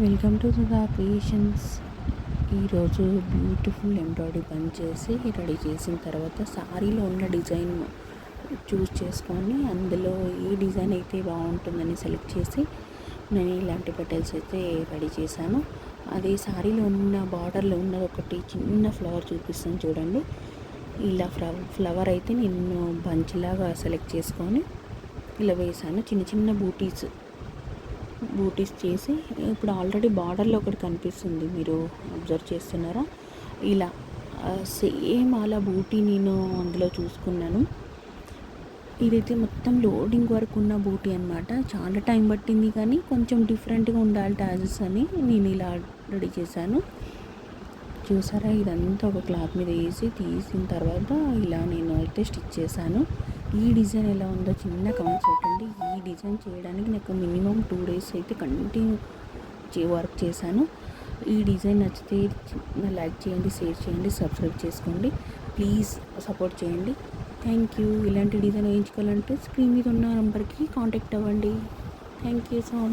Welcome to Sudha creations. ఈరోజు beautiful embroidery పని చేసి రెడీ చేసిన తర్వాత సారీలో ఉన్న డిజైన్ చూస్ చేసుకొని అందులో ఏ డిజైన్ అయితే బాగుంటుందని సెలెక్ట్ చేసి నేను ఇలాంటి పెటల్స్ అయితే రెడీ చేశాను. అది సారీలో ఉన్న బార్డర్లో ఉన్నది ఒకటి చిన్న ఫ్లవర్ చూపిస్తాను చూడండి. ఇలా ఫ్లవర్ అయితే నేను బంచ్లాగా సెలెక్ట్ చేసుకొని ఇలా వేసాను. చిన్న చిన్న బూటీస్ చేసి ఇప్పుడు ఆల్రెడీ బార్డర్లో ఒకటి కనిపిస్తుంది, మీరు అబ్జర్వ్ చేస్తున్నారా? ఇలా సేమ్ అలా బూటీ నేను అందులో చూసుకున్నాను. ఇదైతే మొత్తం లోడింగ్ వరకు ఉన్న బూటీ అనమాట. చాలా టైం పట్టింది కానీ కొంచెం డిఫరెంట్గా ఉండాలి టాజెస్ అని నేను ఇలా రెడీ చేశాను. చూసారా, ఇదంతా ఒక క్లాత్ మీద వేసి తీసిన తర్వాత ఇలా నేను అయితే స్టిచ్ చేశాను. ఈ డిజైన్ ఎలా ఉందో చిన్న కమెంట్స్ పెట్టండి. ఈ డిజైన్ చేయడానికి నాకు మినిమం 2 days అయితే కంటిన్యూ వర్క్ చేశాను. ఈ డిజైన్ నచ్చితే లైక్ చేయండి, షేర్ చేయండి, సబ్స్క్రైబ్ చేసుకోండి. ప్లీజ్ సపోర్ట్ చేయండి. Thank you. ఇలాంటి డిజైన్ వేయించుకోవాలంటే స్క్రీన్ మీద ఉన్న నెంబర్కి కాంటాక్ట్ అవ్వండి. Thank you so much.